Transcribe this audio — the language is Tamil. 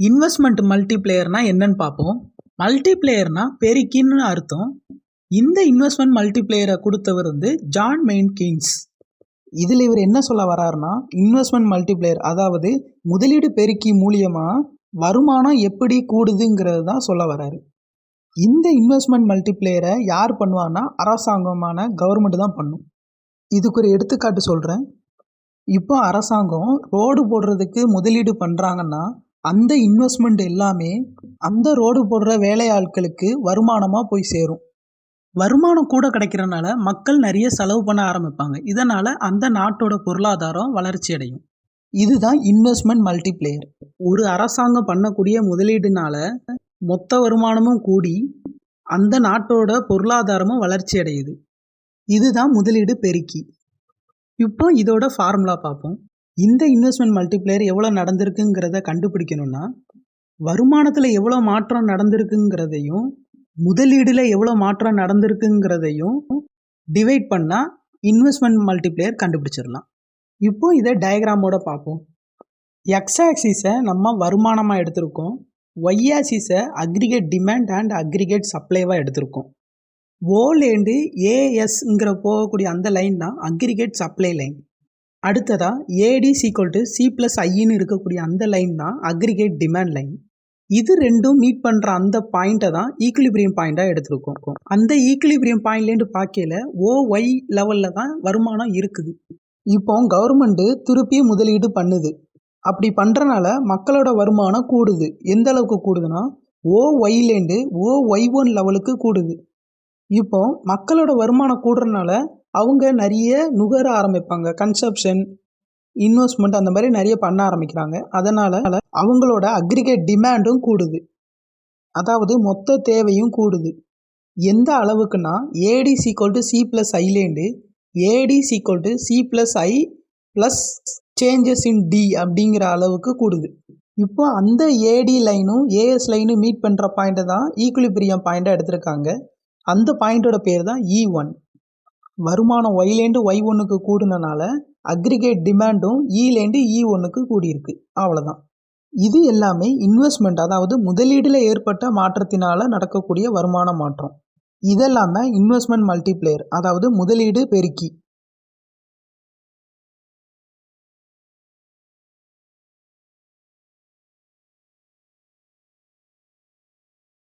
இன்வெஸ்ட்மெண்ட் மல்டிப்ளேயர்னா என்னன்னு பார்ப்போம். மல்டிப்ளேயர்னா பெருக்கின்னு அர்த்தம். இந்த இன்வெஸ்ட்மெண்ட் மல்டிப்ளேயரை கொடுத்தவர் ஜான் மெயின் கீன்ஸ். இதில் இவர் என்ன சொல்ல வர்றாருன்னா, இன்வெஸ்ட்மெண்ட் மல்டிப்ளேயர் அதாவது முதலீடு பெருக்கி மூலியமா வருமானம் எப்படி கூடுதுங்கிறது தான் சொல்ல வர்றாரு. இந்த இன்வெஸ்ட்மெண்ட் மல்டிப்ளேயரை யார் பண்ணுவான்னா அரசாங்கமான கவர்மெண்ட் தான் பண்ணும். இதுக்கு ஒரு எடுத்துக்காட்டு சொல்கிறேன். இப்போ அரசாங்கம் ரோடு போடுறதுக்கு முதலீடு பண்ணுறாங்கன்னா அந்த இன்வெஸ்ட்மெண்ட் எல்லாமே அந்த ரோடு போடுற வேலையாட்களுக்கு வருமானமாக போய் சேரும். வருமானம் கூட கிடைக்கிறனால மக்கள் நிறைய செலவு பண்ண ஆரம்பிப்பாங்க. இதனால் அந்த நாட்டோட பொருளாதாரம் வளர்ச்சி அடையும். இதுதான் இன்வெஸ்ட்மெண்ட் மல்டிப்ளேயர். ஒரு அரசாங்கம் பண்ணக்கூடிய முதலீடுனால மொத்த வருமானமும் கூடி அந்த நாட்டோட பொருளாதாரமும் வளர்ச்சி அடையுது. இதுதான் முதலீடு பெருக்கி. இப்போ இதோட ஃபார்முலா பார்ப்போம். இந்த இன்வெஸ்ட்மெண்ட் மல்டிப்ளேயர் எவ்வளோ நடந்திருக்குங்கிறத கண்டுபிடிக்கணும்னா, வருமானத்தில் எவ்வளோ மாற்றம் நடந்திருக்குங்கிறதையும் முதலீடில் எவ்வளோ மாற்றம் நடந்திருக்குங்கிறதையும் டிவைட் பண்ணால் இன்வெஸ்ட்மெண்ட் மல்டிப்ளேயர் கண்டுபிடிச்சிடலாம். இப்போ இதை டயக்ராமோட பார்ப்போம். எக்ஸ் ஆக்சிஸை நம்ம வருமானமாக எடுத்திருக்கோம். ஒய் ஆக்சிஸை அக்ரிகேட் டிமாண்ட் அண்ட் அக்ரிகேட் சப்ளைவாக எடுத்திருக்கோம். ஓலேண்டு ஏஎஸ்ங்கிற போகக்கூடிய அந்த லைன் தான் அக்ரிகேட் சப்ளை லைன். அடுத்ததாக AD equal to C plus ஐன்னு இருக்கக்கூடிய அந்த லைன் தான் அக்ரிகேட் டிமாண்ட் லைன். இது ரெண்டும் மீட் பண்ணுற அந்த பாயிண்ட்டை தான் ஈக்குலிபிரியம் பாயிண்ட்டாக எடுத்துருக்கோம். அந்த ஈக்குலிபிரியம் பாயிண்ட்லேருந்து பார்க்கல ஓஒய் லெவலில் தான் வருமானம் இருக்குது. இப்போ கவர்மெண்ட்டு திருப்பி முதலீடு பண்ணுது. அப்படி பண்ணுறனால மக்களோட வருமானம் கூடுது. எந்த அளவுக்கு கூடுதுன்னா ஓஒய்லேருந்து ஓஒய்1 லெவலுக்கு கூடுது. இப்போ மக்களோட வருமானம் கூடுறதுனால அவங்க நிறைய நுகர ஆரம்பிப்பாங்க. கன்சப்ஷன், இன்வெஸ்ட்மெண்ட் அந்த மாதிரி நிறைய பண்ண ஆரம்பிக்கிறாங்க. அதனால் அவங்களோட அக்ரிகேட் டிமாண்டும் கூடுது. அதாவது மொத்த தேவையும் கூடுது. எந்த அளவுக்குன்னா AD equal to C plus ஐலேருந்து AD equal to C plus I plus changes in D அப்படிங்கிற அளவுக்கு கூடுது. இப்போ அந்த ஏடி லைனும் ஏஎஸ் லைனும் மீட் பண்ணுற பாயிண்ட்டை தான் ஈக்குலிபிரியம் பாயிண்ட்டாக எடுத்திருக்காங்க. அந்த பாயிண்டோட பேர் தான் E1. வருமானம் ஒய்லேருந்து ஒய்1க்கு கூடுனனால அக்ரிகேட் டிமாண்டும் ஈலேருந்து E1க்கு கூடியிருக்கு. அவ்வளோதான். இது எல்லாமே இன்வெஸ்ட்மெண்ட் அதாவது முதலீடில் ஏற்பட்ட மாற்றத்தினால நடக்கக்கூடிய வருமான மாற்றம். இதெல்லாம் தான் இன்வெஸ்ட்மெண்ட் மல்டிப்ளேயர் அதாவது முதலீடு பெருக்கி.